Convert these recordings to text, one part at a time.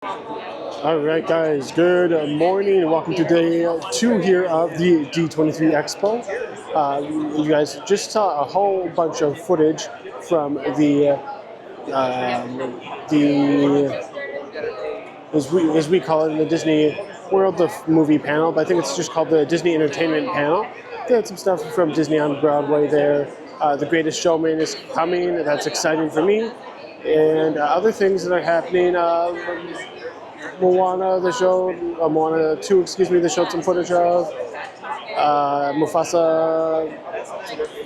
All right, guys. Good morning, and welcome to day 2 here of the D23 Expo. You guys just saw a whole bunch of footage from the as we call it, the Disney World of Movie panel, but I think it's just called the Disney Entertainment panel. They had some stuff from Disney on Broadway there. The Greatest Showman is coming. That's exciting for me. And other things that are happening. Moana, they showed, Moana 2, excuse me, they showed some footage of. Mufasa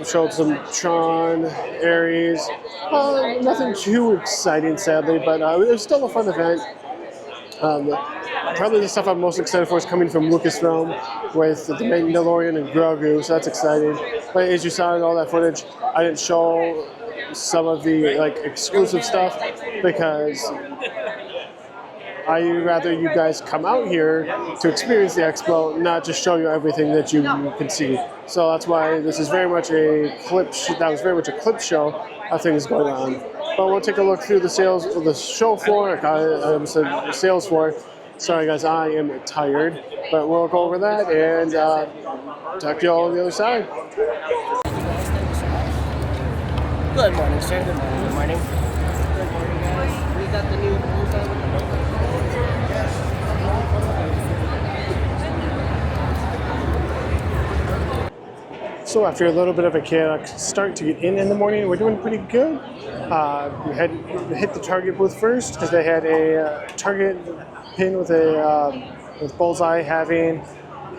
showed some Tron, Aries. Nothing too exciting, sadly, but it was still a fun event. Probably the stuff I'm most excited for is coming from Lucasfilm with the Mandalorian and Grogu, so that's exciting. But as you saw in all that footage, I didn't show some of the exclusive stuff because I'd rather you guys come out here to experience the expo, not just show you everything that you can see. So that's why this is very much a clip. That was very much a clip show of things going on. But we'll take a look through the show floor. I said the sales floor. Sorry guys, I am tired, but we'll go over that and talk to you all on the other side. Good morning, sir. Good morning. Good morning. Good morning, guys. We got the new. So after a little bit of a chaotic start to get in the morning, we're doing pretty good. We had hit the Target booth first because they had a Target pin with Bullseye having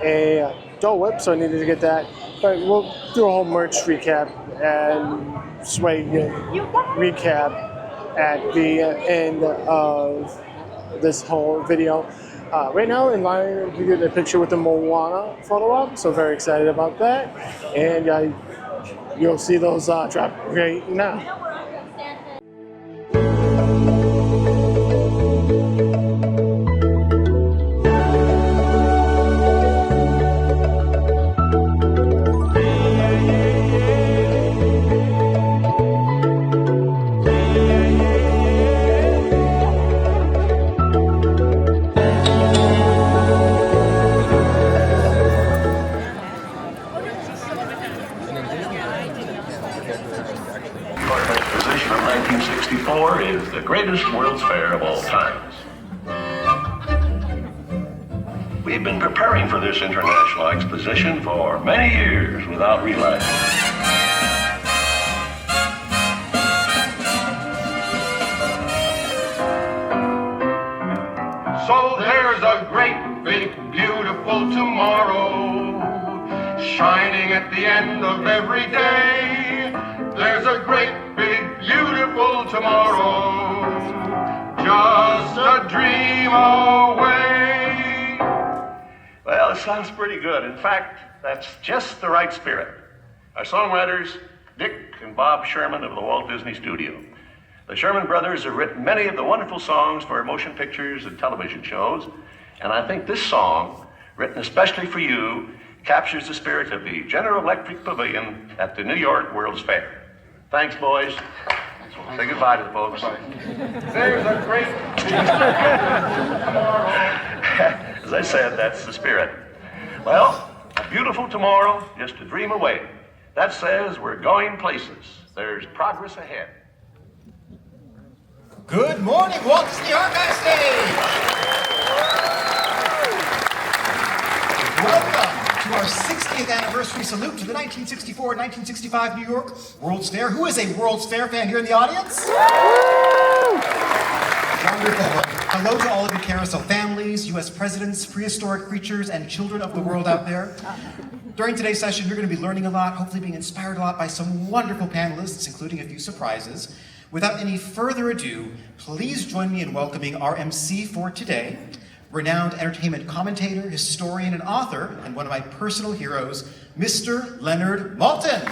a Dole Whip, so I needed to get that. But we'll do a whole merch recap and swag recap at the end of this whole video. Right now in line, we did a picture with the Moana photo op, so very excited about that. And you'll see those drop right now. Is the greatest World's Fair of all times. We've been preparing for this international exposition for many years without realizing it. So there's a great, big, beautiful tomorrow shining at the end of every day. There's a great, big, beautiful tomorrow, just a dream away. Well, it sounds pretty good. In fact, that's just the right spirit. Our songwriters, Dick and Bob Sherman of the Walt Disney Studio. The Sherman brothers have written many of the wonderful songs for motion pictures and television shows, and I think this song, written especially for you, captures the spirit of the General Electric Pavilion at the New York World's Fair. Thanks, boys. Say goodbye to the folks. There's a great tomorrow. As I said, that's the spirit. Well, a beautiful tomorrow, just a dream away. That says we're going places. There's progress ahead. Good morning, Walt Disney Archive Stage! Welcome to our 60th anniversary salute to the 1964-1965 New York World's Fair. Who is a World's Fair fan here in the audience? Wonderful. Hello to all of you carousel families, U.S. presidents, prehistoric creatures, and children of the world out there. During today's session, you're going to be learning a lot, hopefully being inspired a lot by some wonderful panelists, including a few surprises. Without any further ado, please join me in welcoming our MC for today, renowned entertainment commentator, historian, and author, and one of my personal heroes, Mr. Leonard Maltin.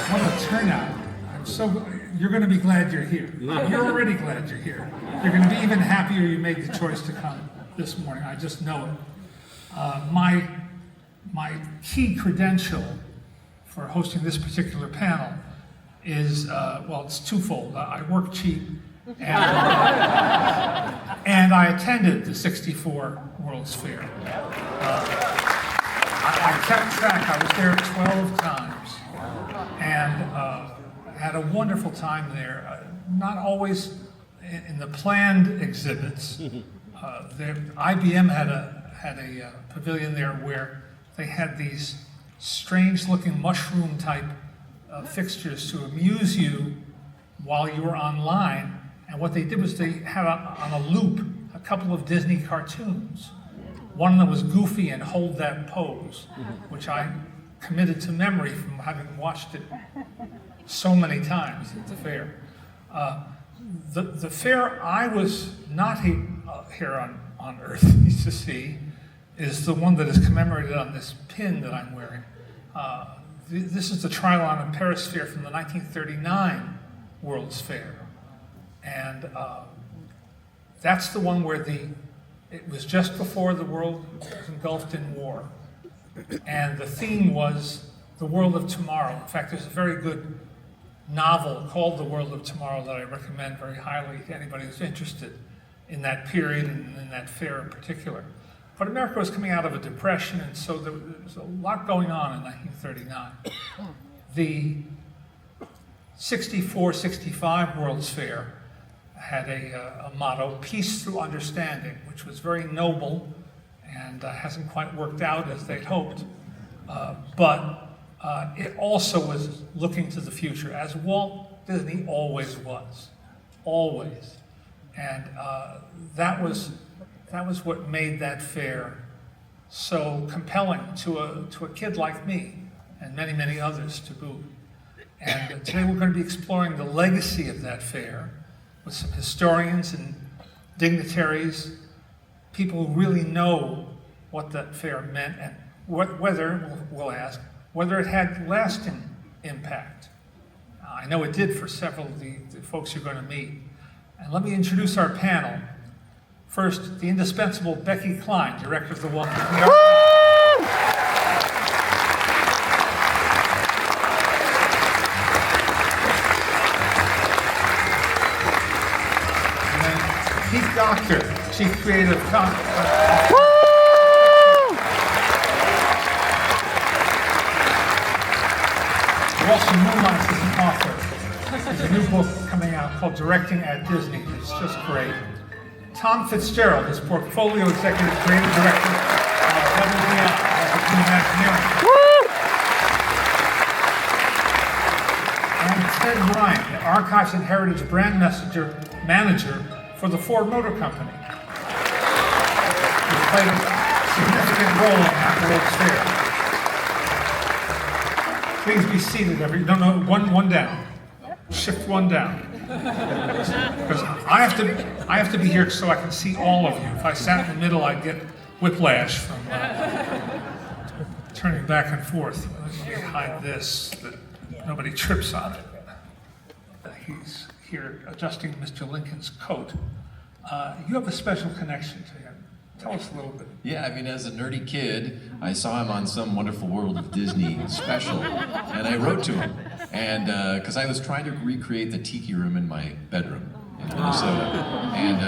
What a turnout. I'm so you're going to be glad you're here. You're already glad you're here. You're going to be even happier you made the choice to come this morning. I just know it. My key credential for hosting this particular panel is, well, it's twofold. I work cheap, and I attended the '64 World's Fair. I kept track. I was there 12 times, and had a wonderful time there. Not always in the planned exhibits. IBM had a pavilion there where they had these strange-looking mushroom-type fixtures to amuse you while you were online. And what they did was they had on a loop a couple of Disney cartoons. One of them was Goofy and Hold That Pose, which I committed to memory from having watched it so many times at the fair. The fair I was not here on Earth to see is the one that is commemorated on this pin that I'm wearing. This is the Trilon and Perisphere from the 1939 World's Fair. And that's the one where it was just before the world was engulfed in war. And the theme was the world of tomorrow. In fact, there's a very good novel called The World of Tomorrow that I recommend very highly to anybody who's interested in that period and in that fair in particular. But America was coming out of a depression, and so there was a lot going on in 1939. The '64-65 World's Fair had a motto, peace through understanding, which was very noble and hasn't quite worked out as they'd hoped. But it also was looking to the future, as Walt Disney always was, always. And that was what made that fair so compelling to a kid like me and many, many others to boot. And today we're going to be exploring the legacy of that fair with some historians and dignitaries, people who really know what that fair meant and whether, we'll ask, whether it had lasting impact. I know it did for several of the folks you're going to meet. And let me introduce our panel. First, the indispensable Becky Klein, director of the Walt Disney Art. And then Keith Doctor, Chief Creative Officer. He also moonlights as an author. There's a new book coming out called Directing at Disney. It's just great. Tom Fitzgerald, his portfolio executive creative director of WBI, Imagineering. And Ted Ryan, the Archives and Heritage Brand Manager for the Ford Motor Company. He played a significant role in that World's Fair. Please be seated. No, one down. Shift one down. Because I have to be here so I can see all of you. If I sat in the middle, I'd get whiplash from turning back and forth. Let me hide this, that nobody trips on it. He's here adjusting Mr. Lincoln's coat. You have a special connection to him. Tell us a little bit. Yeah, I mean, as a nerdy kid, I saw him on some Wonderful World of Disney special, and I wrote to him. And because I was trying to recreate the tiki room in my bedroom in Minnesota, and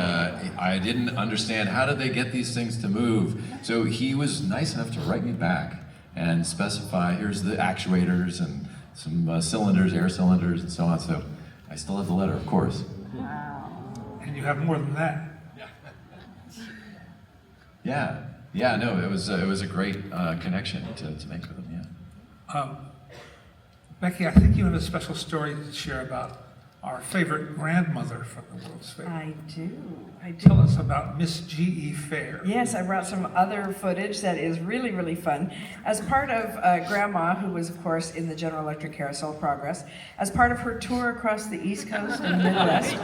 I didn't understand how did they get these things to move. So he was nice enough to write me back and specify, here's the actuators and some cylinders, air cylinders, and so on. So I still have the letter, of course. Wow. And you have more than that. Yeah, no, it was a great connection to make with him, yeah. Becky, I think you have a special story to share about our favorite grandmother from the World's Fair. I do. Tell us about Miss G.E. Fair. Yes, I brought some other footage that is really, really fun. As part of Grandma, who was, of course, in the General Electric Carousel Progress, as part of her tour across the East Coast and Midwest,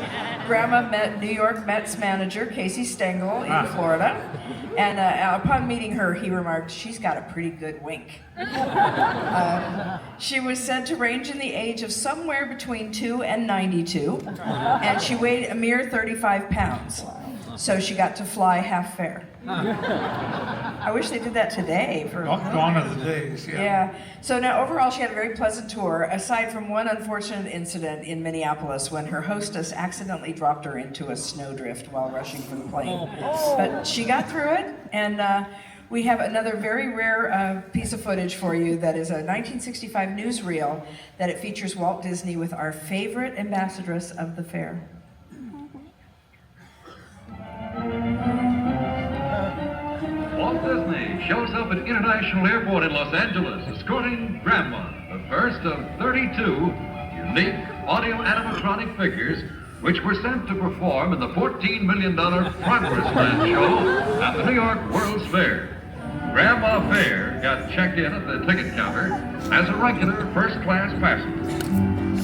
Grandma met New York Mets manager Casey Stengel in Florida. And upon meeting her, he remarked, "She's got a pretty good wink." She was said to range in the age of somewhere between 2 and 90. 92, and she weighed a mere 35 pounds. So she got to fly half fare. I wish they did that today. Gone are the days, yeah. Yeah. So now overall she had a very pleasant tour, aside from one unfortunate incident in Minneapolis when her hostess accidentally dropped her into a snowdrift while rushing for the plane. But she got through it, and we have another very rare piece of footage for you that is a 1965 newsreel that it features Walt Disney with our favorite ambassadress of the fair. Walt Disney shows up at International Airport in Los Angeles, escorting Grandma, the first of 32 unique audio animatronic figures which were sent to perform in the $14 million Progress Land show at the New York World's Fair. Grandma Fair got checked in at the ticket counter as a regular first-class passenger.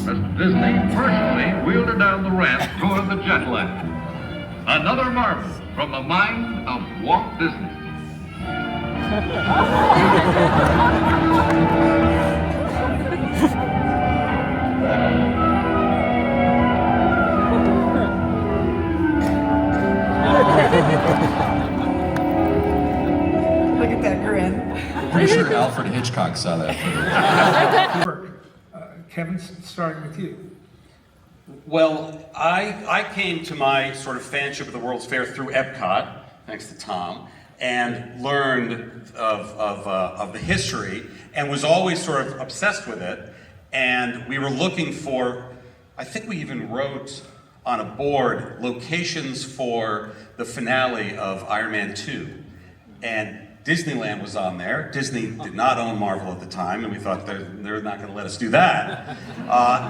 Mr. Disney personally wheeled her down the ramp toward the jet lag. Another marvel from the mind of Walt Disney. Look at that grin. Pretty sure Alfred Hitchcock saw that footage. Kevin, starting with you. Well, I came to my sort of fanship of the World's Fair through Epcot, thanks to Tom, and learned of the history and was always sort of obsessed with it. And we were looking for, I think we even wrote on a board, locations for the finale of Iron Man 2. And Disneyland was on there. Disney did not own Marvel at the time, and we thought they're not going to let us do that.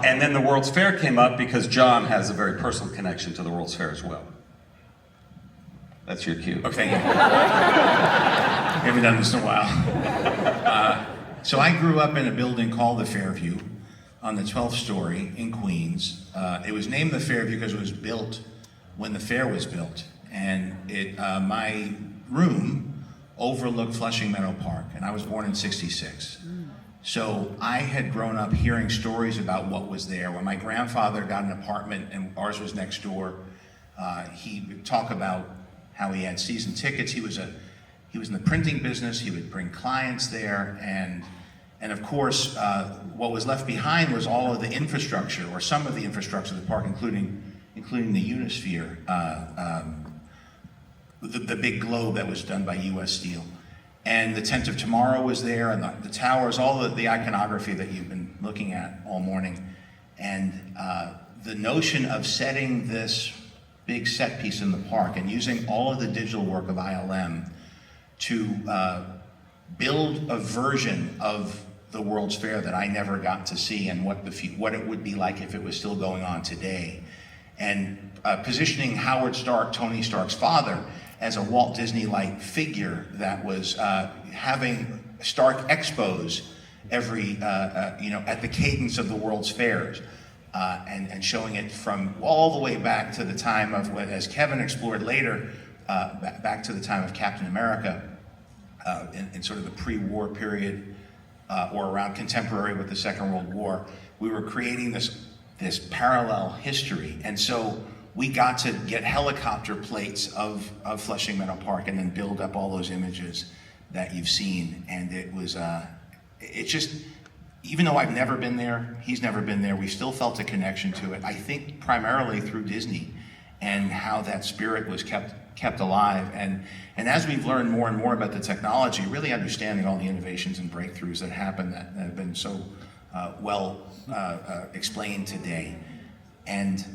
And then the World's Fair came up because John has a very personal connection to the World's Fair as well. That's your cue. Okay. Haven't done this in a while. So I grew up in a building called the Fairview on the 12th story in Queens. It was named the Fairview because it was built when the fair was built. And my room overlooked Flushing Meadow Park, and I was born in '66. So I had grown up hearing stories about what was there. When my grandfather got an apartment and ours was next door, he would talk about how he had season tickets. He was in the printing business. He would bring clients there, and of course, what was left behind was all of the infrastructure, or some of the infrastructure of the park, including the Unisphere. The big globe that was done by U.S. Steel. And the Tent of Tomorrow was there, and the towers, all the iconography that you've been looking at all morning. And the notion of setting this big set piece in the park and using all of the digital work of ILM to build a version of the World's Fair that I never got to see, and what it would be like if it was still going on today. And positioning Howard Stark, Tony Stark's father, as a Walt Disney-like figure that was having Stark expos every, at the cadence of the World's Fairs, and showing it from all the way back to the time of, as Kevin explored later, back to the time of Captain America, in sort of the pre-war period, or around contemporary with the Second World War. We were creating this parallel history, and so we got to get helicopter plates of Flushing Meadow Park and then build up all those images that you've seen. And it was, it just, even though I've never been there, he's never been there, we still felt a connection to it. I think primarily through Disney and how that spirit was kept alive. And as we've learned more and more about the technology, really understanding all the innovations and breakthroughs that happen that have been so well explained today. And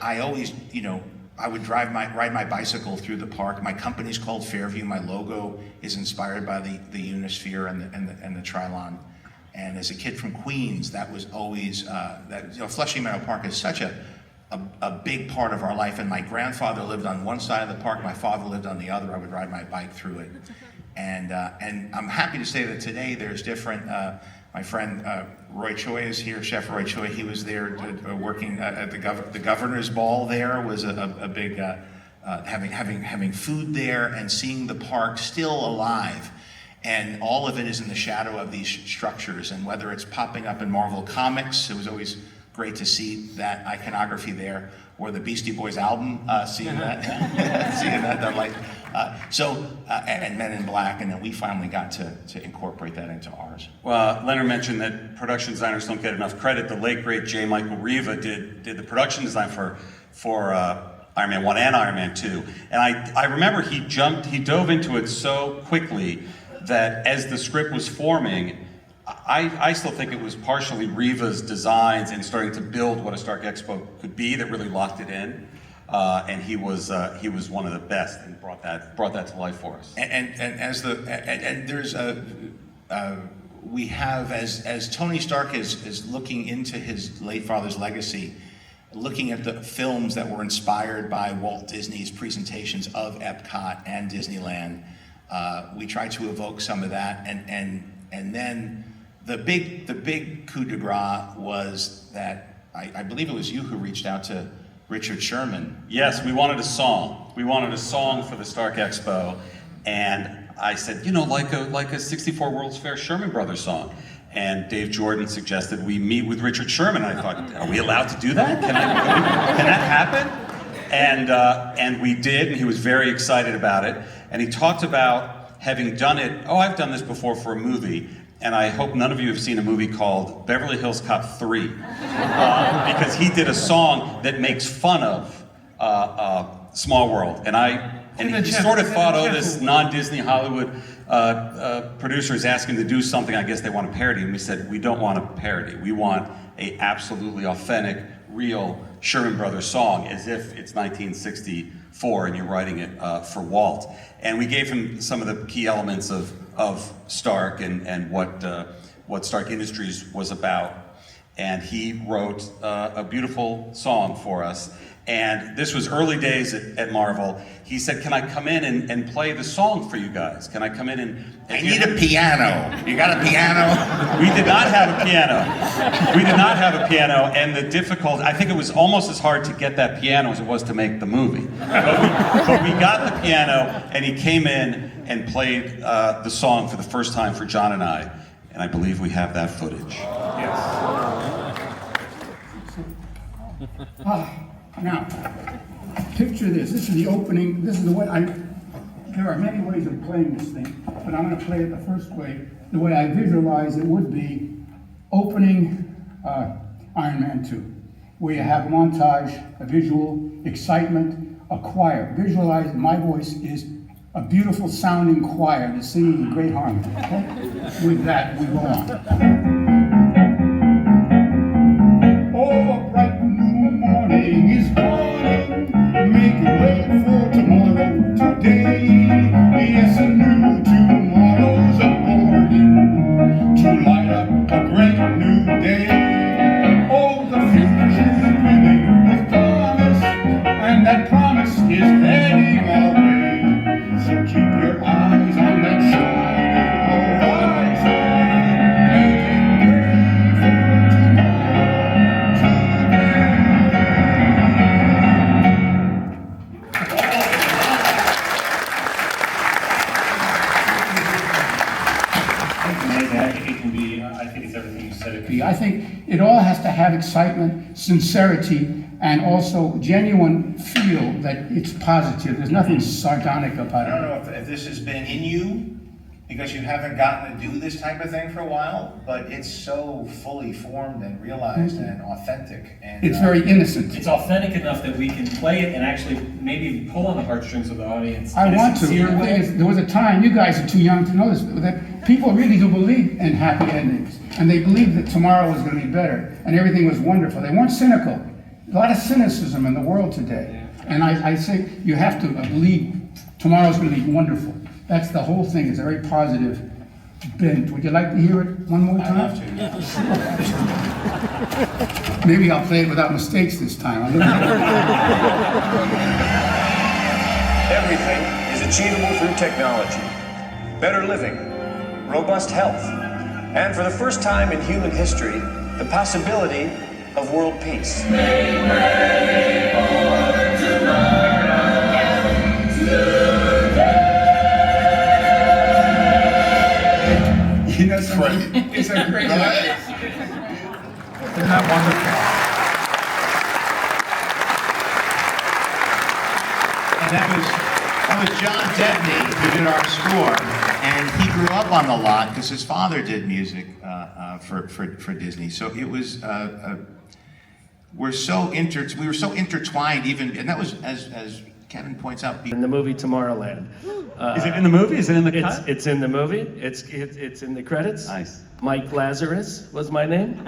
I always, I would ride my bicycle through the park. My company's called Fairview. My logo is inspired by the Unisphere and the Trilon. And as a kid from Queens, that was always Flushing Meadow Park is such a big part of our life. And my grandfather lived on one side of the park. My father lived on the other. I would ride my bike through it. And I'm happy to say that today there's different. My friend Roy Choi is here, Chef Roy Choi. He was there working at the governor's ball. There was a big having food there and seeing the park still alive, and all of it is in the shadow of these structures. And whether it's popping up in Marvel Comics, it was always great to see that iconography there, or the Beastie Boys album, seeing that, seeing that done like, and Men in Black, and then we finally got to incorporate that into ours. Well, Leonard mentioned that production designers don't get enough credit. The late great J. Michael Riva did the production design for Iron Man 1 and Iron Man 2. And I remember he dove into it so quickly that as the script was forming, I still think it was partially Riva's designs and starting to build what a Stark Expo could be that really locked it in. And he was one of the best and brought that to life for us. And there's we have, as Tony Stark is looking into his late father's legacy, looking at the films that were inspired by Walt Disney's presentations of Epcot and Disneyland, we try to evoke some of that, and then the big coup de grace was that I believe it was you who reached out to Richard Sherman. Yes, we wanted a song. We wanted a song for the Stark Expo, and I said, like a 64 World's Fair Sherman Brothers song. And Dave Jordan suggested we meet with Richard Sherman. I thought, are we allowed to do that? Can that happen? And we did, and he was very excited about it. And he talked about having done it. Oh, I've done this before for a movie. And I hope none of you have seen a movie called Beverly Hills Cop 3. Because he did a song that makes fun of Small World. And he sort of thought, oh, this non-Disney Hollywood producer is asking to do something, I guess they want a parody. And we said, we don't want a parody. We want a absolutely authentic, real Sherman Brothers song, as if it's 1964 and you're writing it for Walt. And we gave him some of the key elements of Stark and what Stark Industries was about. And he wrote a beautiful song for us. And this was early days at Marvel. He said, can I come in and play the song for you guys? Can I come in and I need a piano. You got a piano? We did not have a piano. We did not have a piano, and the difficulty, I think it was almost as hard to get that piano as it was to make the movie. But we got the piano, and he came in and played the song for the first time for John and I I believe we have that footage. Now, picture this. This is the opening. This is the way there are many ways of playing this thing, but I'm going to play it the first way, the way I visualize it would be opening Iron Man 2, where you have montage, a visual, excitement, a choir. Visualize my voice is a beautiful sounding choir that's singing in great harmony. Okay? With that, we go on. Oh, a bright new morning is dawning, making way for tomorrow today. Yes, a new tomorrow's a-morning to light up a great new day. Oh, the future's brimming with promise, and that promise is heading our way. So keep your eyes on that shining horizon, making way for tomorrow today. It can be, I think it's everything you said it could be. I think it all has to have excitement, sincerity, and also genuine feel that it's positive. There's nothing sardonic about I don't it. know if this has been in you, because you haven't gotten to do this type of thing for a while, but it's so fully formed and realized and authentic. And It's very innocent. It's authentic enough that we can play it and actually maybe pull on the heartstrings of the audience. I in a want to. sincere The thing way. is, there was a time, you guys are too young to know this, that people really do believe in happy endings. And they believed that tomorrow was going to be better and everything was wonderful. They weren't cynical. A lot of cynicism in the world today. And I say you have to believe tomorrow's going to be wonderful. That's the whole thing. It's a very positive bent. Would you like to hear it one more time? I'd love to. Maybe I'll play it without mistakes this time. Everything is achievable through technology. Better living, robust health, and for the first time in human history, the possibility of world peace. You know something? It's a great Isn't that wonderful? That was John Debney, who did our score, and he grew up on the lot because his father did music for Disney. So it was we were so intertwined, even, and that was as Kevin points out. In the movie Tomorrowland. Is it in the movie? Is it in the cut? It's in the movie. It's in the credits. Nice. Mike Lazarus was my name.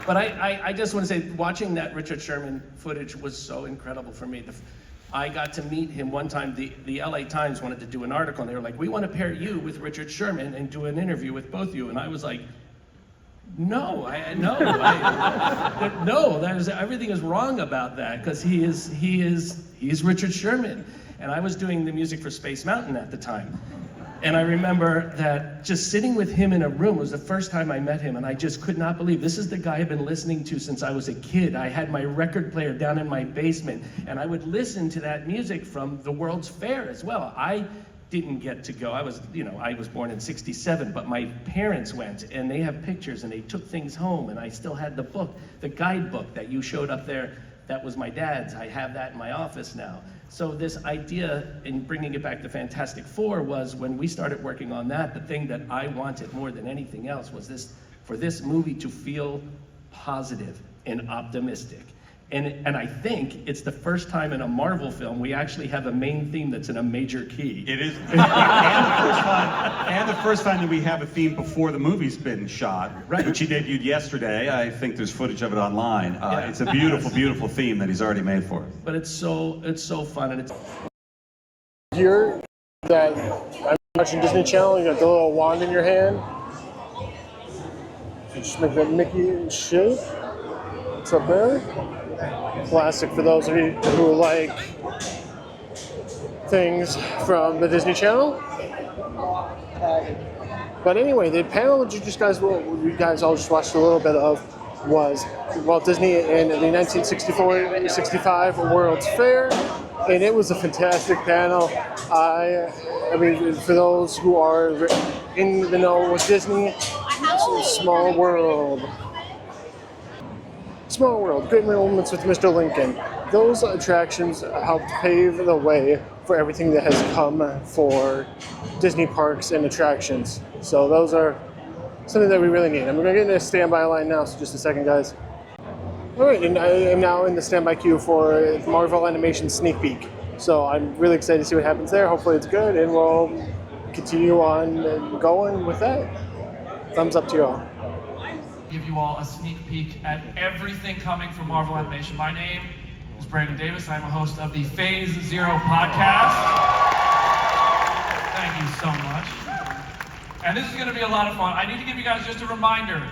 But I just want to say, watching that Richard Sherman footage was so incredible for me. I got to meet him one time. The LA Times wanted to do an article, and they were like, we want to pair you with Richard Sherman and do an interview with both of you. And I was like, no, everything is wrong about that, because he's Richard Sherman. And I was doing the music for Space Mountain at the time. And I remember that just sitting with him in a room was the first time I met him, and I just could not believe, this is the guy I've been listening to since I was a kid. I had my record player down in my basement, and I would listen to that music from the World's Fair as well. I didn't get to go. I was born in '67, but my parents went, and they have pictures, and they took things home, and I still had the book, the guidebook that you showed up there. That was my dad's. I have that in my office now. So this idea in bringing it back to Fantastic Four was, when we started working on that, the thing that I wanted more than anything else was for this movie to feel positive and optimistic. And I think it's the first time in a Marvel film we actually have a main theme that's in a major key. It is, and the first time that we have a theme before the movie's been shot, right, which he debuted yesterday. I think there's footage of it online. It's a beautiful, beautiful theme that he's already made for us. But it's so fun, and it's here that I'm watching Disney Channel. You got the little wand in your hand. You just make that Mickey shape. What's up there? Classic for those of you who like things from the Disney Channel. But anyway, the panel that you guys all just watched a little bit of was Walt Disney and the 1964-65 World's Fair, and it was a fantastic panel. I mean, for those who are in the know with Disney, Small World. Small World, Great Moments with Mr. Lincoln. Those attractions helped pave the way for everything that has come for Disney parks and attractions. So those are something that we really need. I'm going to get in a standby line now, so just a second, guys. All right, and I am now in the standby queue for Marvel Animation Sneak Peek. So I'm really excited to see what happens there. Hopefully it's good, and we'll continue on going with that. Thumbs up to you all. Give you all a sneak peek at everything coming from Marvel Animation. My name is Brandon Davis. I'm a host of the Phase Zero podcast. Thank you so much. And this is going to be a lot of fun. I need to give you guys just a reminder.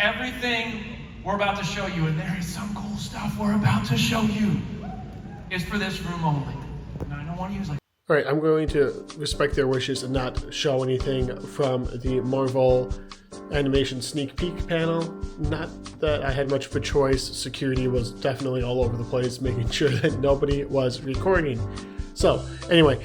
Everything we're about to show you, and there is some cool stuff we're about to show you, is for this room only. And I don't want to use All right, I'm going to respect their wishes and not show anything from the Marvel Animation Sneak Peek panel. Not that I had much of a choice. Security was definitely all over the place, making sure that nobody was recording. So anyway,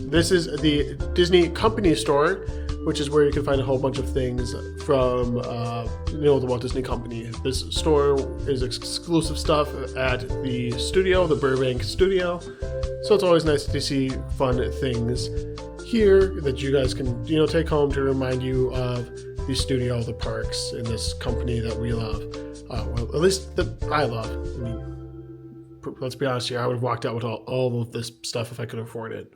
this is the Disney Company Store, which is where you can find a whole bunch of things from the Walt Disney Company. This store is exclusive stuff at the studio, the Burbank studio. So it's always nice to see fun things here that you guys can, take home to remind you of the studio, the parks, and this company that we love. Well, at least that I love. I mean, let's be honest here, I would have walked out with all of this stuff if I could afford it.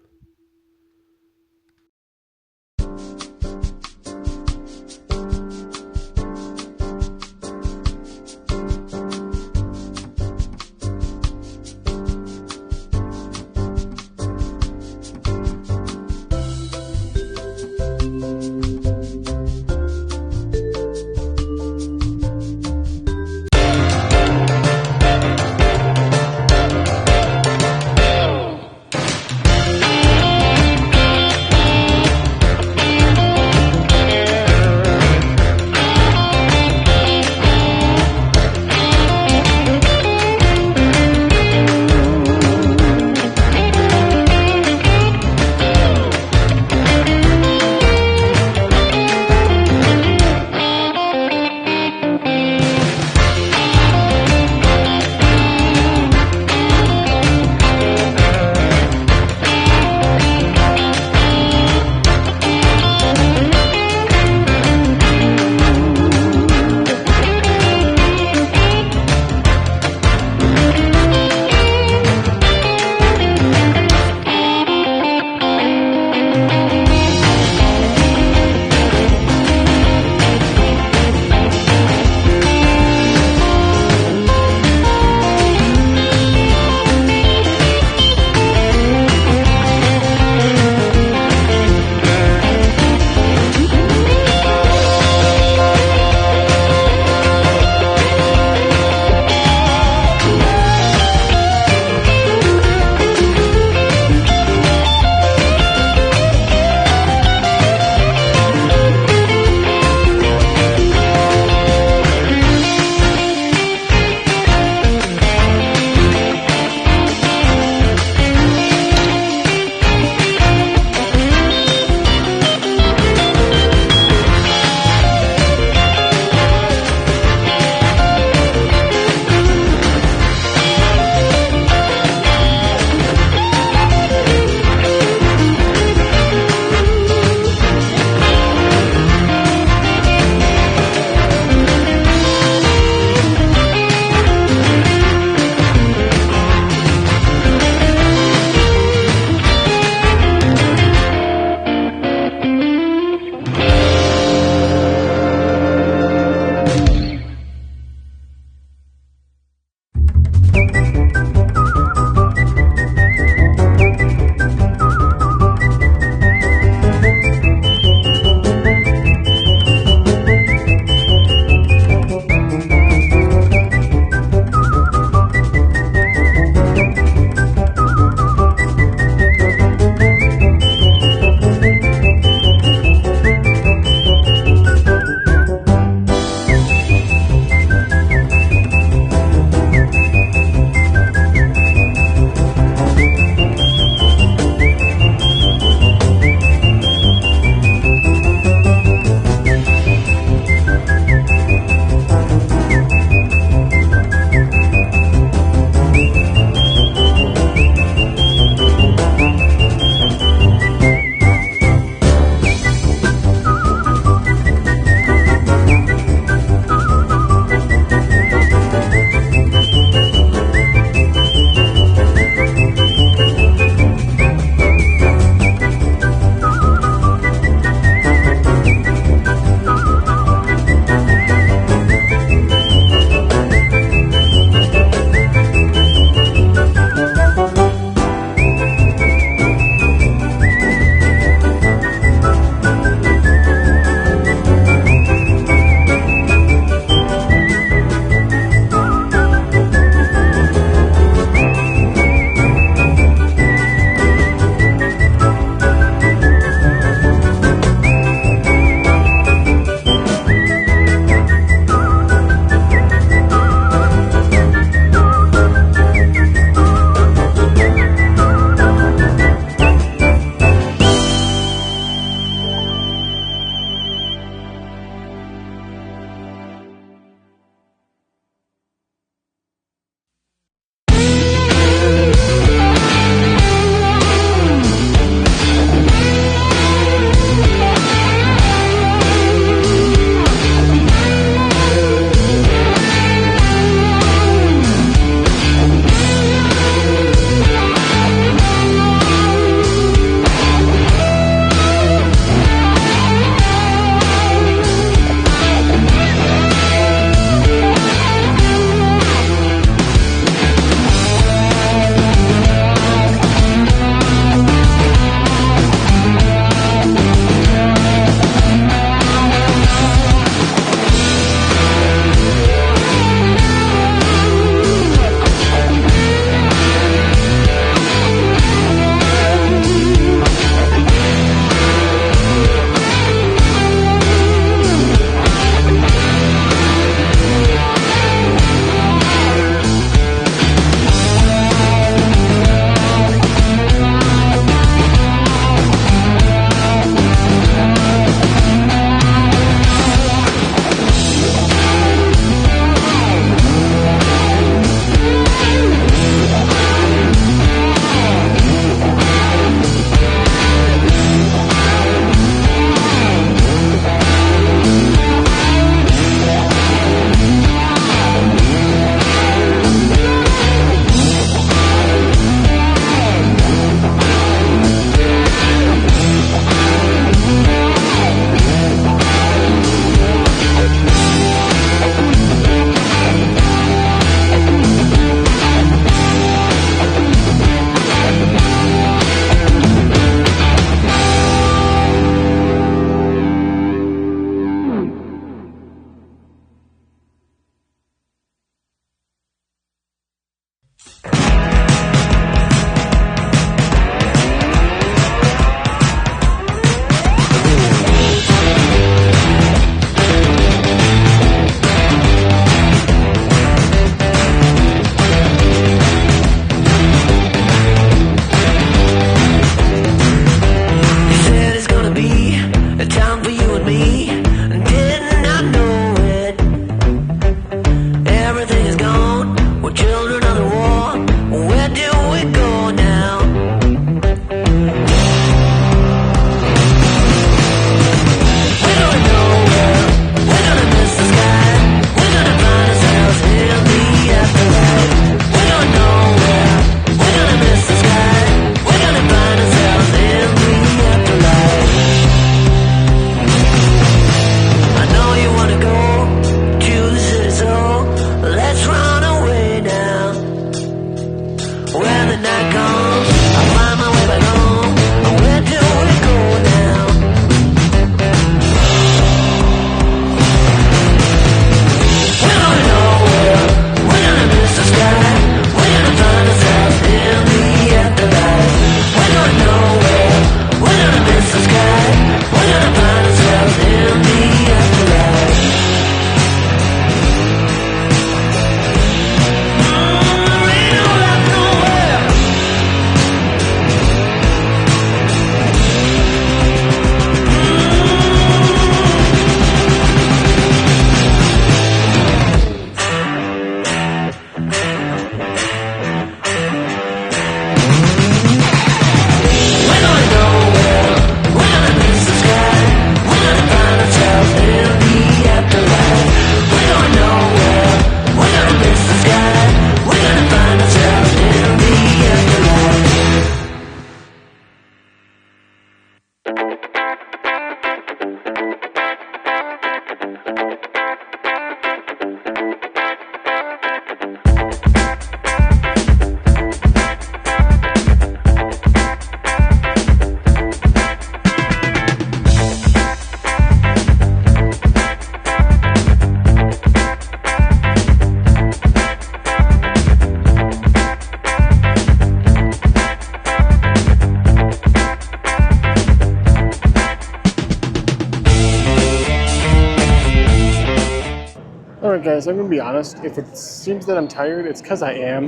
Guys, I'm gonna be honest, if it seems that I'm tired, it's because I am.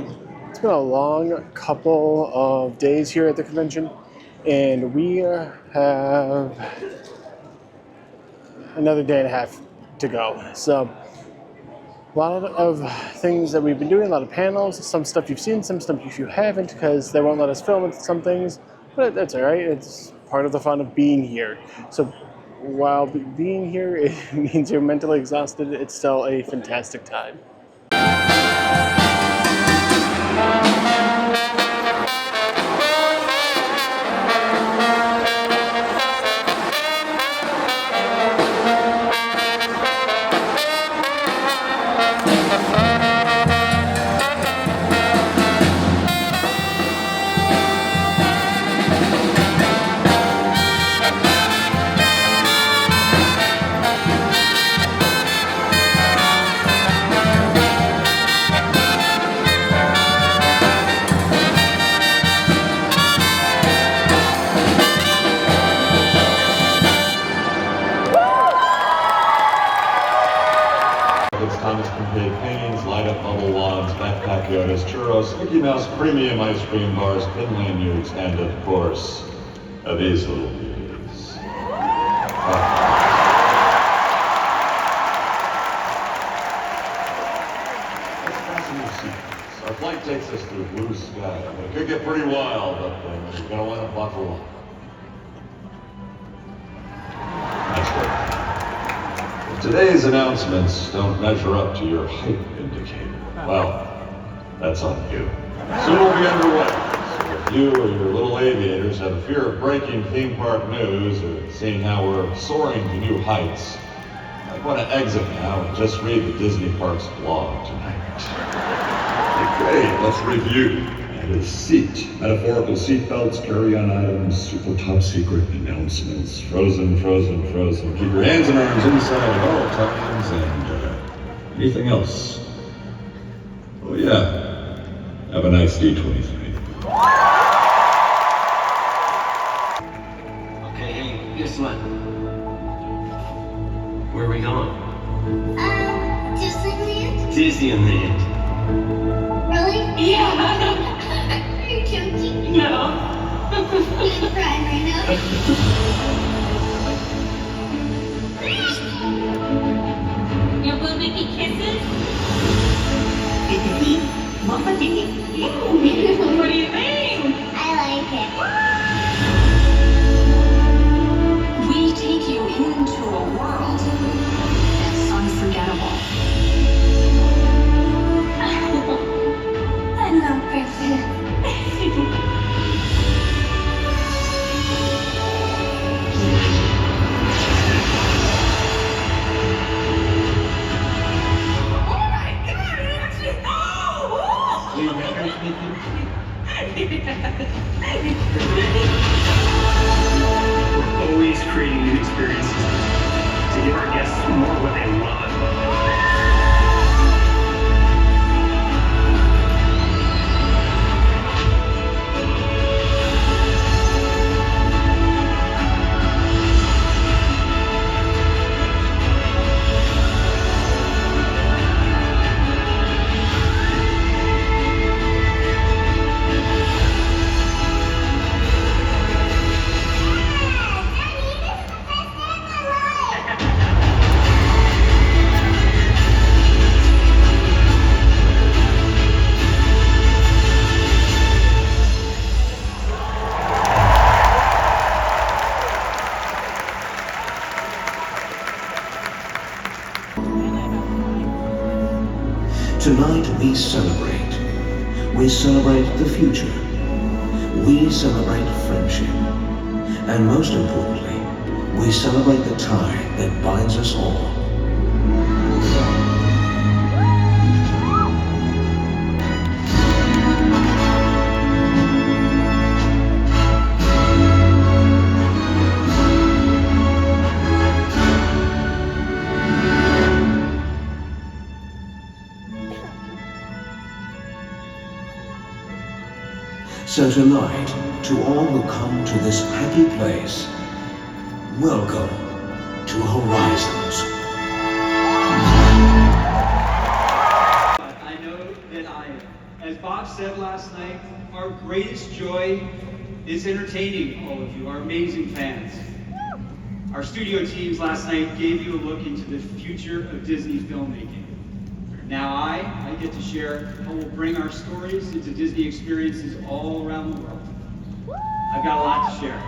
It's been a long couple of days here at the convention, and we have another day and a half to go. So, a lot of things that we've been doing, a lot of panels, some stuff you've seen, some stuff you haven't, because they won't let us film some things, but that's all right. It's part of the fun of being here. So, while being here, it means you're mentally exhausted, it's still a fantastic time. Yoda's churros, Mickey Mouse premium ice cream bars, Finland nudes, and of course, these little beauties. Our flight takes us through blue sky. It could get pretty wild, but we're gonna want to buckle up. That's right. If today's announcements don't measure up to your hype indicator, well, that's on you. Soon we'll be underway. So if you or your little aviators have a fear of breaking theme park news or seeing how we're soaring to new heights, you might want to exit now and just read the Disney Parks blog tonight. Okay, let's review. That is seat. Metaphorical seat belts, carry-on items, super top secret announcements. Frozen, frozen, frozen. Keep your hands and arms inside at all times, and anything else. Oh yeah. Have a nice D23. Okay, hey, guess what? Where are we going? Disneyland? Disneyland. Really? Yeah. Are you joking? No. I'm crying right now. Your blue Mickey kisses? Mama did. What do you think? I like it. We take you into a world that's unforgettable. I'm not perfect. We're always creating new experiences to give our guests more of what they want. Tonight we celebrate. We celebrate the future. We celebrate friendship. And most importantly, we celebrate the tie that binds us all. So tonight, to all who come to this happy place, welcome to Horizons. said last night, our greatest joy is entertaining all of you, our amazing fans. Our studio teams last night gave you a look into the future of Disney filmmaking. Now I get to share how we'll bring our stories into Disney experiences all around the world. I've got a lot to share.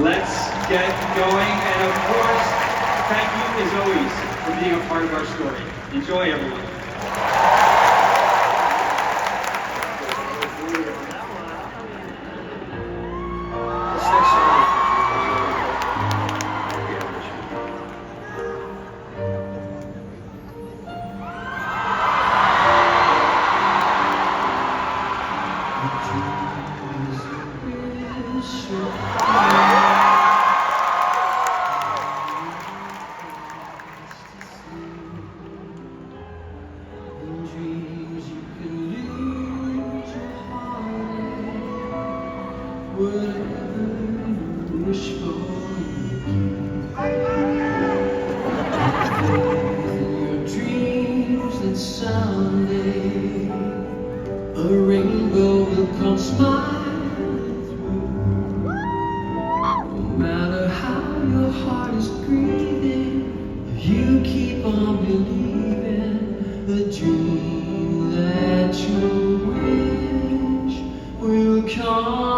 Let's get going, and of course, thank you as always for being a part of our story. Enjoy, everyone. Someday a rainbow will come smiling through. No matter how your heart is grieving, if you keep on believing, the dream that you wish will come.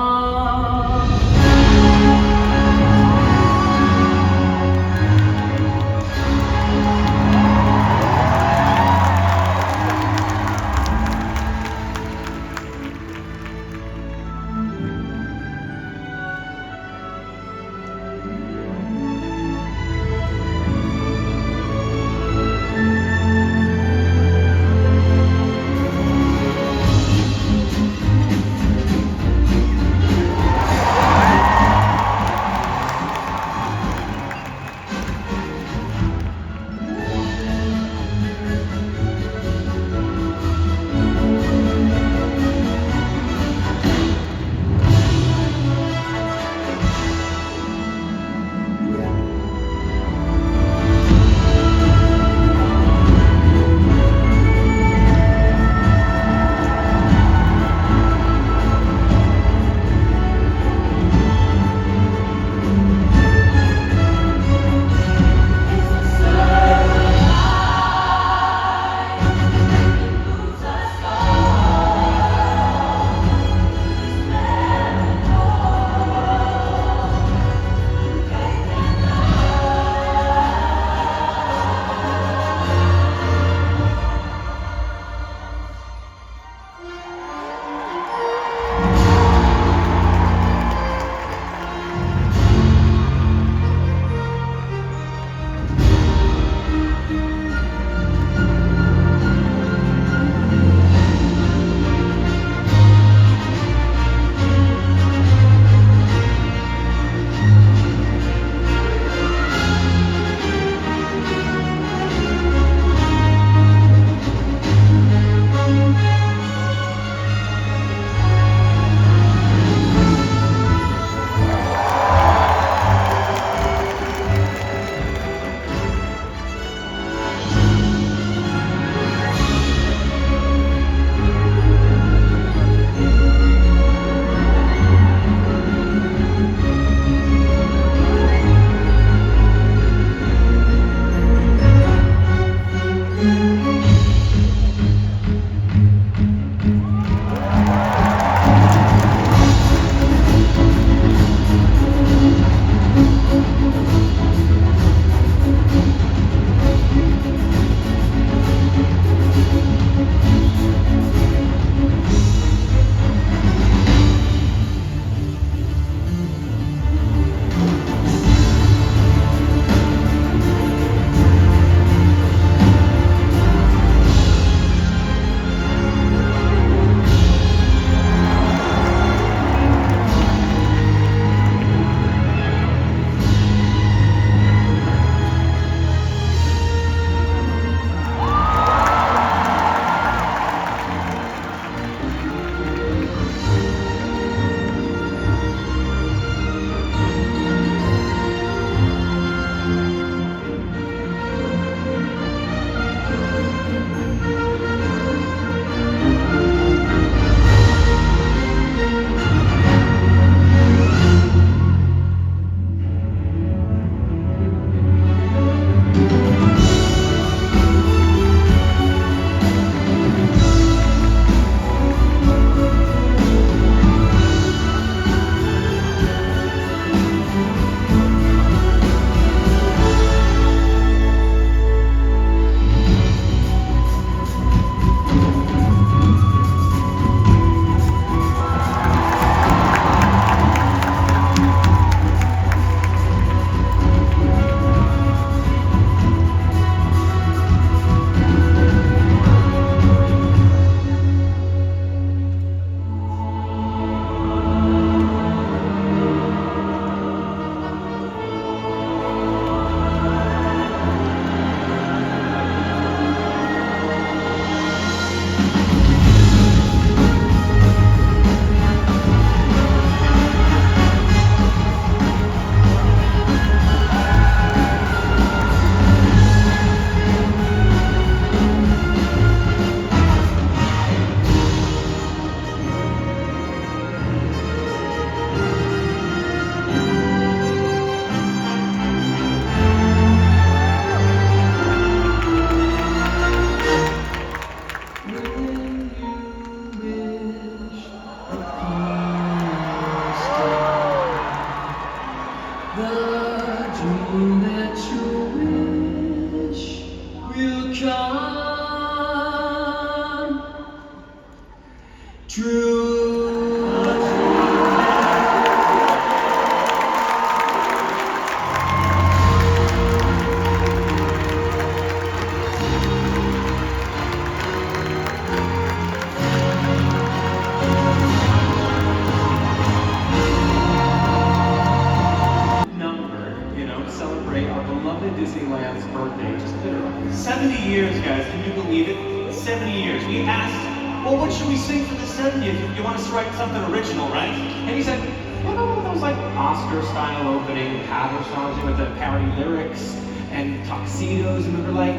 years, guys. Can you believe it? 70 years. We asked, well, what should we sing for the 70th? You want us to write something original, right? And he said, well, no, those like Oscar-style opening patter songs with the parody lyrics and tuxedos, and we were like,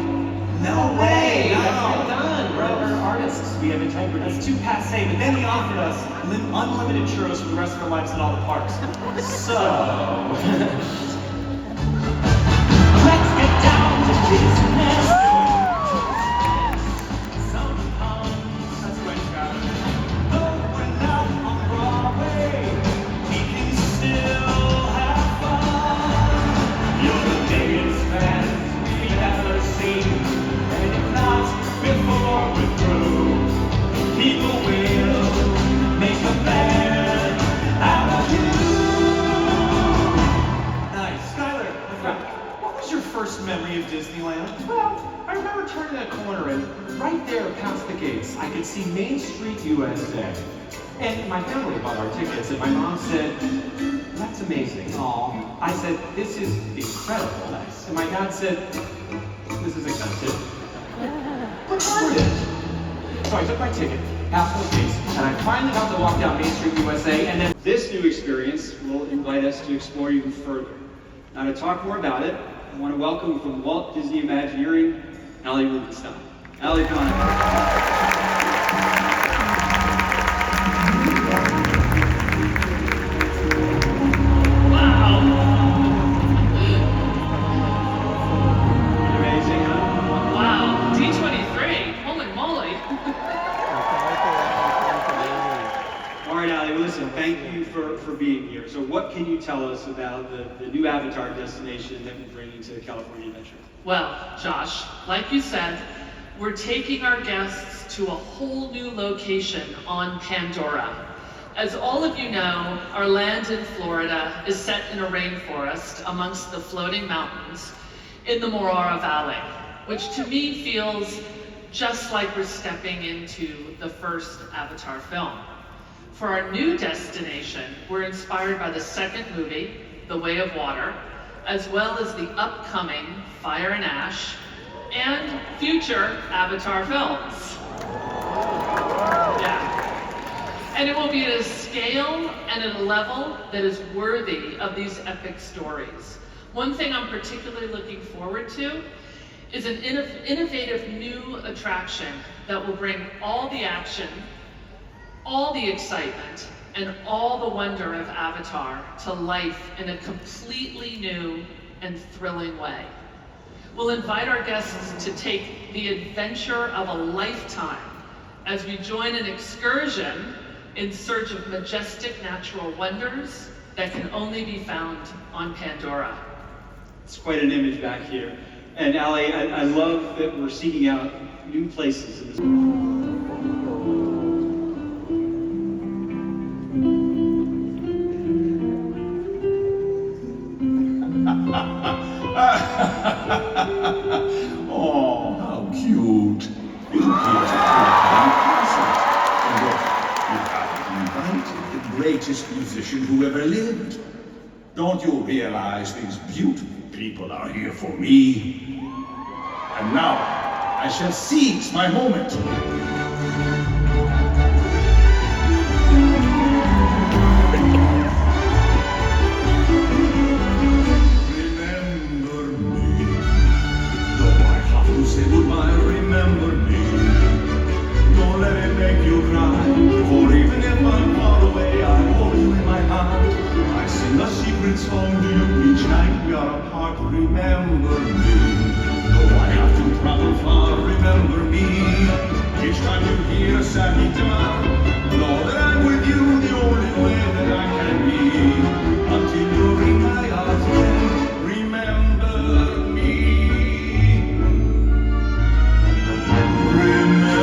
no way! That's well done. We're artists. We have integrity. That's too passe. But then he offered us unlimited churros for the rest of our lives in all the parks. So let's get down to business. That's right, Scott. Though we're not on Broadway, we can still have fun. You're the biggest fan we've ever seen. And if not, before we're through, people will make a band out of you. Nice. Skylar, what was your first memory of Disneyland? Well, I remember turning that corner and right there past the gates, I could see Main Street USA. And my family bought our tickets, and my mom said, that's amazing. Aw. I said, this is incredible. Nice. And my dad said, this is expensive. But worth it. So I took my ticket, past those gates, and I finally got to walk down Main Street USA, and then this new experience will invite us to explore even further. Now to talk more about it, I want to welcome from Walt Disney Imagineering, Allie Rubenstein. Allie, come on. Amazing, huh? Wow, D23, holy moly. All right, Allie, well, listen, thank you for being here. So what can you tell us about the new Avatar destination that we're bringing to California Adventure? Well, Josh, like you said, we're taking our guests to a whole new location on Pandora. As all of you know, our land in Florida is set in a rainforest amongst the floating mountains in the Morara Valley, which to me feels just like we're stepping into the first Avatar film. For our new destination, we're inspired by the second movie, The Way of Water, as well as the upcoming Fire and Ash and future Avatar films. Yeah. And it will be at a scale and at a level that is worthy of these epic stories. One thing I'm particularly looking forward to is an innovative new attraction that will bring all the action, all the excitement, and all the wonder of Avatar to life in a completely new and thrilling way. We'll invite our guests to take the adventure of a lifetime as we join an excursion in search of majestic natural wonders that can only be found on Pandora. It's quite an image back here. And Allie, I love that we're seeking out new places in this. Oh, how cute. It appears that you have invited the greatest musician who ever lived. Don't you realize these beautiful people are here for me? And now, I shall seize my moment. Say goodbye, remember me. Don't let it make you cry. For even if I'm far away, I hold you in my heart. I sing a secret song to you each night we are apart. Remember me. Though I have to travel far, remember me. Each time you hear a sad guitar, know that I'm with you the only way that I can be. Until you're in my arms again, remember me. Remember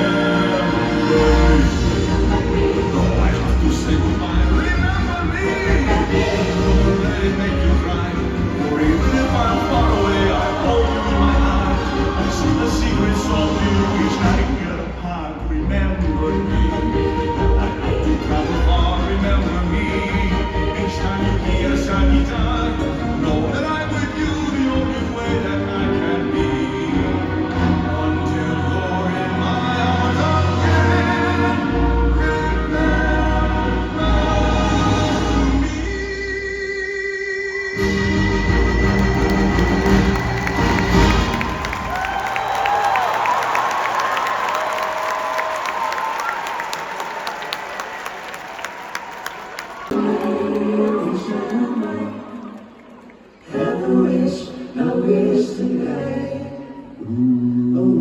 me.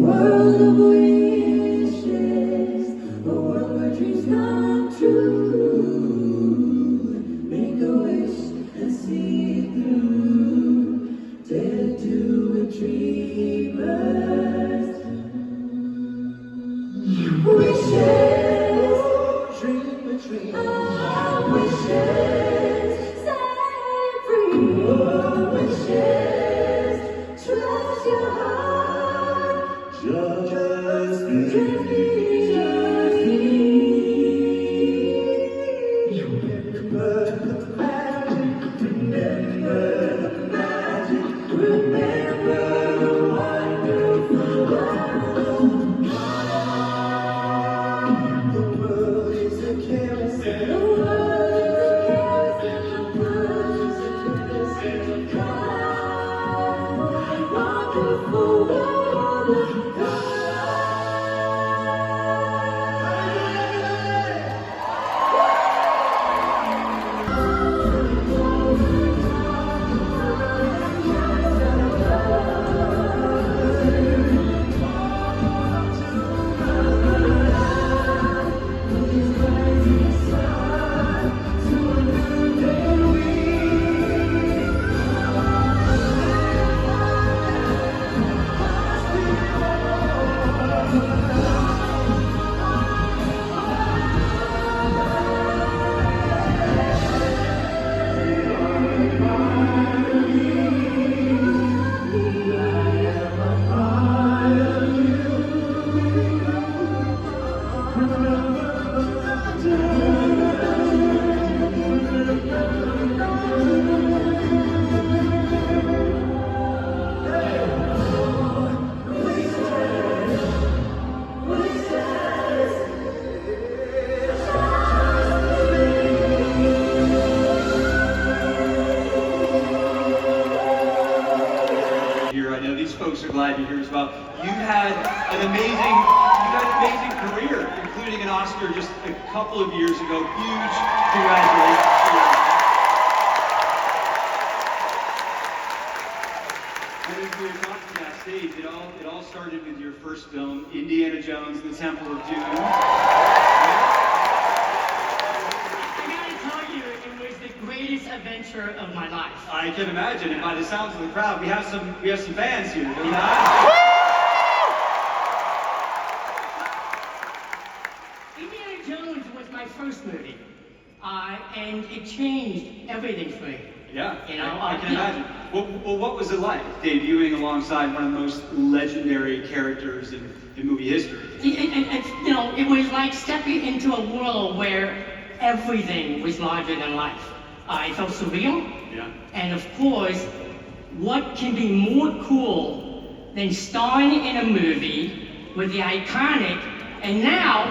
world of wishes, a world where dreams come true. Make a wish and see it through. Dare to a dreamers. Wishes, dream a dream. Wishes, set free. Wishes, trust your heart. Just be. Remember the magic. Remember the magic. Remember the wonderful world. The world is a carousel. The world is a carousel. Wonderful world of here. I know these folks are glad to hear as well. You had an amazing career, including an Oscar just a couple of years ago. Huge congratulations. And as we were talking backstage, it all started with your first film, Indiana Jones and the Temple of Doom. Greatest adventure of my life. I can imagine, and by the sounds of the crowd, we have some fans here. Don't we? Indiana Jones was my first movie, and it changed everything for me. Yeah, you know, I can imagine. Well, what was it like debuting alongside one of the most legendary characters in movie history? It was like stepping into a world where everything was larger than life. It felt surreal. Yeah. And of course, what can be more cool than starring in a movie with the iconic and now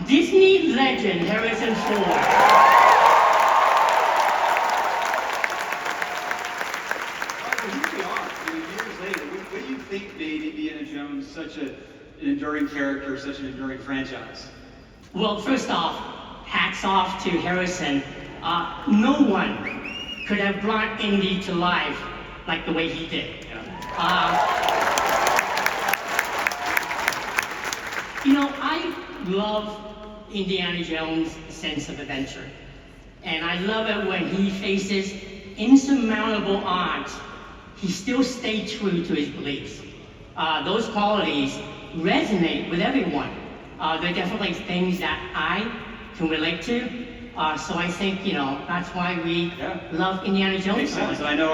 Disney legend Harrison Ford? Here we are, years later. What do you think made Indiana Jones such an enduring character, such an enduring franchise? Well, first off, hats off to Harrison. No one could have brought Indy to life like the way he did. I love Indiana Jones' sense of adventure. And I love it when he faces insurmountable odds. He still stayed true to his beliefs. Those qualities resonate with everyone. They're definitely things that I can relate to. So I think, that's why we love Indiana Jones. Makes sense. And I know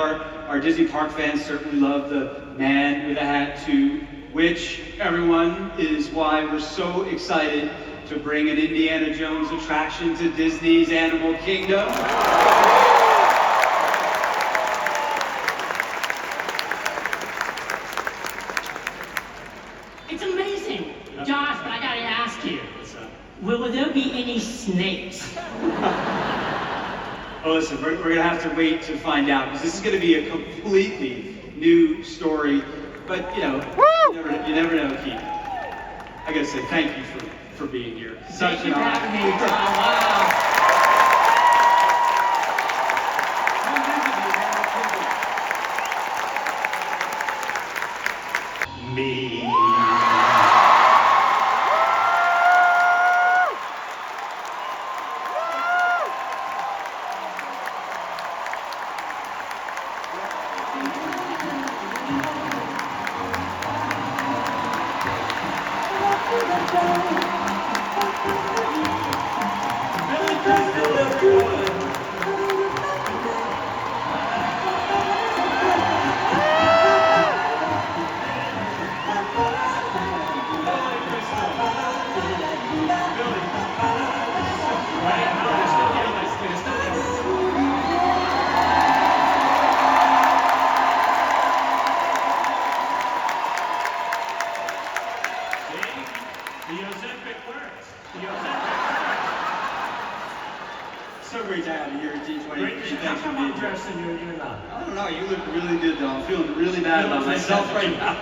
our Disney park fans certainly love the man with a hat too, which everyone is why we're so excited to bring an Indiana Jones attraction to Disney's Animal Kingdom. It's amazing. Josh, but I gotta ask you, will there be any snakes? Oh, listen, we're going to have to wait to find out, because this is going to be a completely new story. But, you never know, Keith. I got to say thank you for being here. Thank you for having me, John. Wow. to have you here at D23. How come I'm dressed and you're not? I don't know, you look really good though. I'm feeling really bad about myself right now.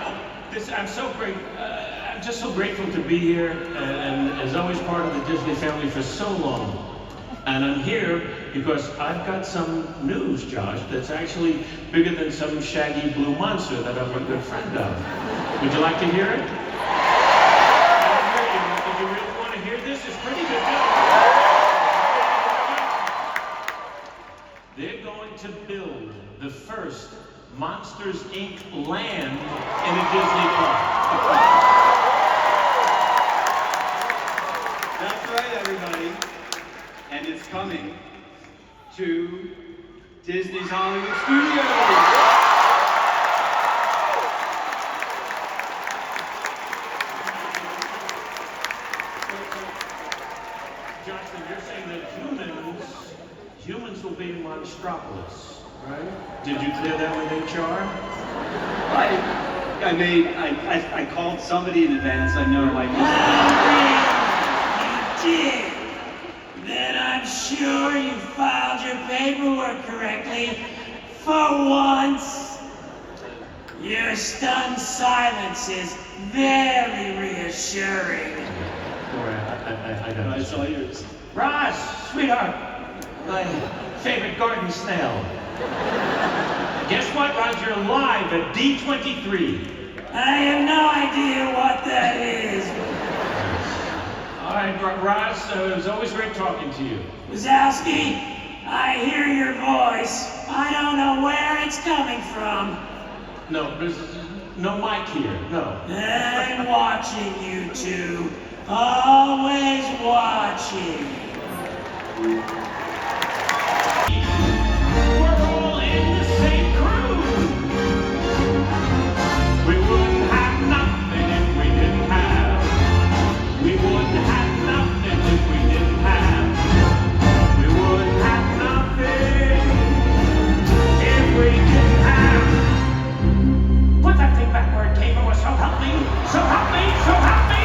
I'm so great. I'm just so grateful to be here and as always part of the Disney family for so long. And I'm here because I've got some news, Josh, that's actually bigger than some shaggy blue monster that I'm a good friend of. Would you like to hear it? If you really want to hear this, it's pretty good news. They're going to build the first Monsters, Inc. land in a Disney park. That's right, everybody. And it's coming to Disney's Hollywood Studios. Johnson, you're saying that humans will be in Monstropolis, right? Did you clear that with HR? I called somebody in advance. I know, like. You did. Then I'm sure you filed your paperwork correctly. For once. Your stunned silence is very reassuring. I saw yours. Ross, sweetheart, my favorite garden snail. Guess what, Ross? You're live at D23. I have no idea what that is. All right, Ross, it was always great talking to you. Wazowski, I hear your voice. I don't know where it's coming from. No, there's no mic here, no. I'm watching you two. Always watching. We're all in the same crew. We wouldn't have nothing if we didn't have. We wouldn't have nothing if we didn't have. We wouldn't have nothing if we didn't have. Put that thing back where it came from. So help me, so help me, so help me.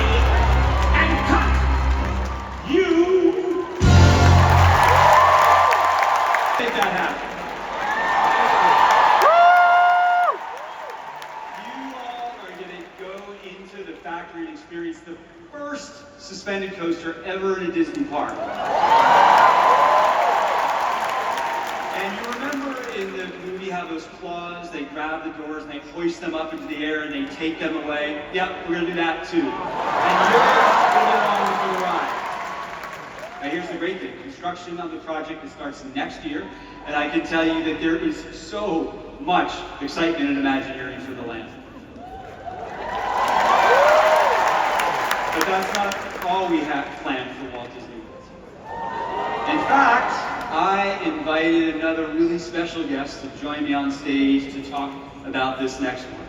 And cut. You. Make that happen. You all are going to go into the factory and experience the first suspended coaster ever in a Disney park. And you remember in the movie how those claws, they grab the doors and they hoist them up into the air and they take them away? Yep, we're going to do that too. And you're going to get on with the ride. Now here's the great thing. Construction on the project starts next year, and I can tell you that there is so much excitement and imagineering for the land. But that's not all we have planned for Walt Disney World. In fact, I invited another really special guest to join me on stage to talk about this next one.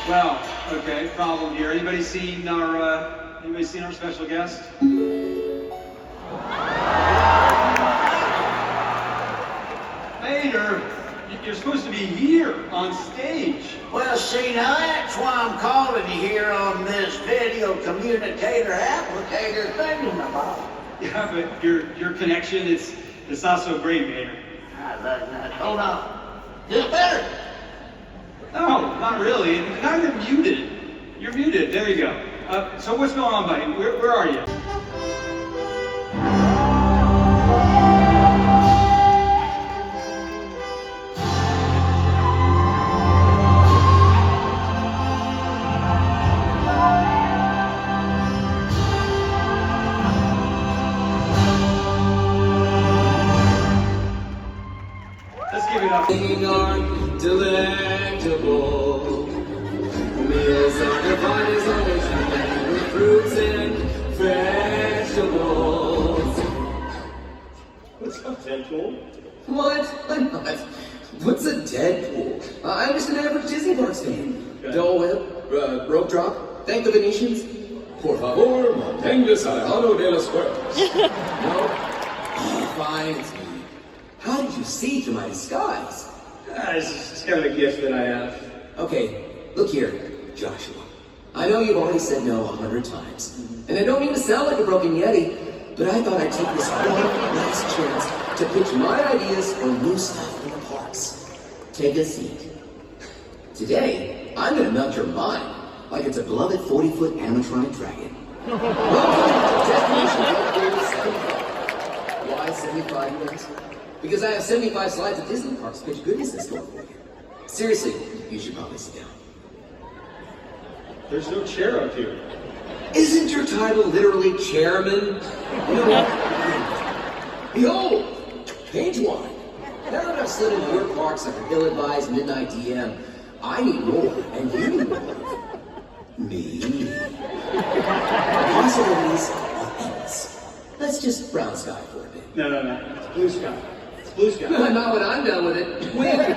Well, okay, problem here. Anybody seen our special guest? Vader, you're supposed to be here on stage. Well, see, now that's why I'm calling you here on this video communicator applicator thingamabob. Yeah, but your connection, it's not so great, Vader. Hold on. Is it better? No, not really. Now you're muted. You're muted. There you go. So what's going on, buddy? Where are you? Let's give it up. Delectable meals are defined as always made with fruits and vegetables. What's up, Deadpool? What? I'm not. What's a Deadpool? I'm just an average Disney Parks fan. Dole Whip, rope drop, thank the Venetians. Por favor, manténgase alejado de los cuerpos. No? Fine, it's me. How did you see through my disguise? It's kind of a gift that I have. Okay, look here, Joshua. I know you've already said no 100 times, and I don't mean to sound like a broken Yeti, but I thought I'd take this one last chance to pitch my ideas for new stuff in the parks. Take a seat. Today, I'm gonna melt your mind like it's a beloved 40-foot animatronic dragon. Welcome to Destination 75. Why 75, you ask? Because I have 75 slides at Disney parks pitch goodness in store for you. Seriously, you should probably sit down. There's no chair up here. Isn't your title literally chairman? You know what? Behold, paint wine. Now that I've slid into your parks like an ill-advised midnight DM, I need more, and you need more of me. The possibilities are endless. Let's just brown sky for a bit. No. It's blue sky. It's blue sky. Not when I'm done with it. Wait.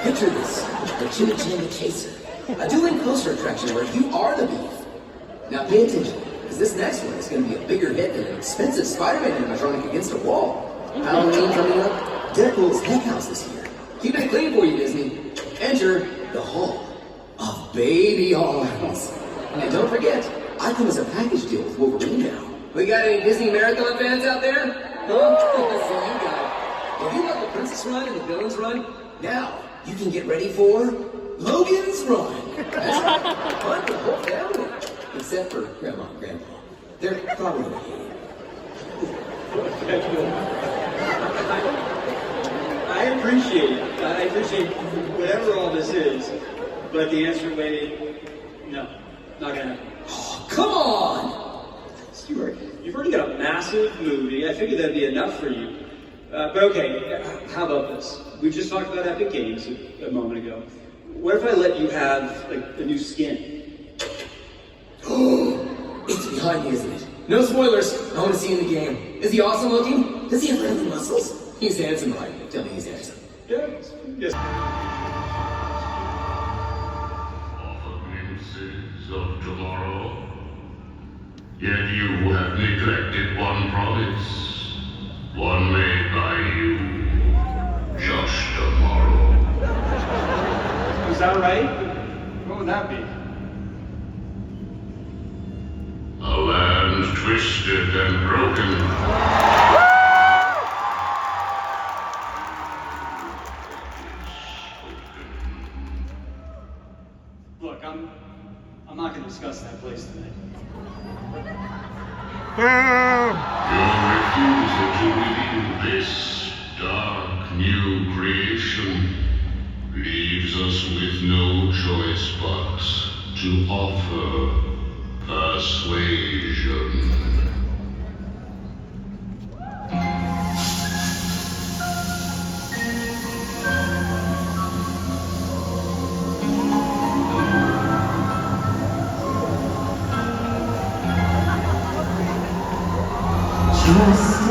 Picture this: the Chimichanga Chaser, a dueling coaster attraction where you are the beef. Now pay attention, because this next one is going to be a bigger hit than an expensive Spider-Man animatronic against a wall. Halloween coming up, Deadpool's Heck House this year. Keep it clean for you, Disney. Enter the Hall of Baby Arms. And don't forget, I come as a package deal with Wolverine now. We got any Disney Marathon fans out there? Huh? So you got it. If you love the Princess Run and the Villains Run, now you can get ready for Logan's Run. That's right, fun for the whole family. Except for Grandma and Grandpa. They're probably gonna hate it. I appreciate it. I appreciate whatever all this is, but the answer, lady, no, not gonna happen. Oh, come on! Stuart, you've already got a massive movie. I figured that'd be enough for you. But okay, how about this? We just talked about Epic Games a moment ago. What if I let you have like a new skin? Oh, it's behind me, isn't it? No spoilers. I want to see you in the game. Is he awesome looking? Does he have friendly muscles? He's handsome, right? Tell me he's handsome. Yes. Offer glimpses of tomorrow. Yet you have neglected one promise. One made by you. Just tomorrow. Is that right? What would that be? A land twisted and broken. Look, I'm not going to discuss that place tonight. Your refusal to reveal this dark new creation leaves us with no choice but to offer persuasion.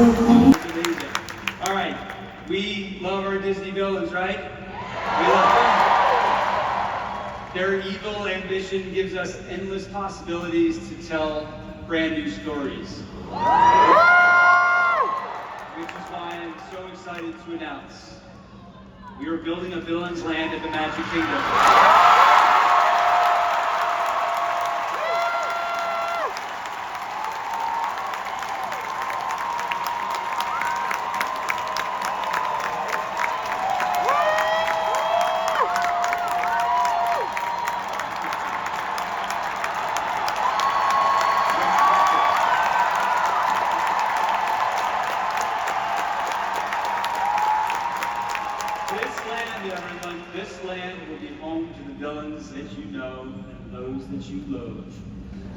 Amazing. All right, we love our Disney villains, right? We love them. Their evil ambition gives us endless possibilities to tell brand new stories. Which is why I'm so excited to announce we are building a villain's land at the Magic Kingdom. This land will be home to the villains that you know and those that you loathe.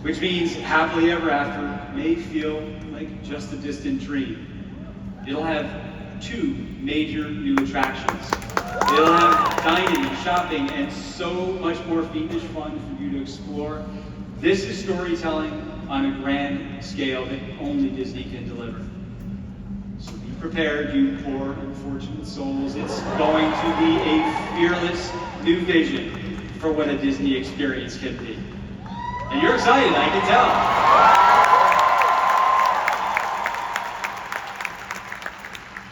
Which means happily ever after may feel like just a distant dream. It'll have 2 major new attractions. It'll have dining, shopping, and so much more fiendish fun for you to explore. This is storytelling on a grand scale that only Disney can deliver. So be prepared, you poor, unfortunate souls. It's going to be a fearless new vision for what a Disney experience can be. And you're excited, I can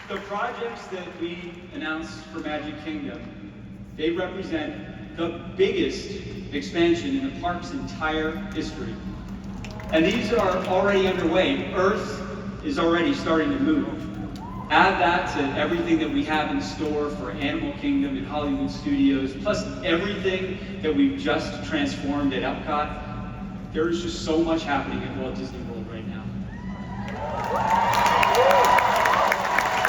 tell. The projects that we announced for Magic Kingdom, they represent the biggest expansion in the park's entire history. And these are already underway. Earth is already starting to move. Add that to everything that we have in store for Animal Kingdom and Hollywood Studios, plus everything that we've just transformed at Epcot. There is just so much happening at Walt Disney World right now.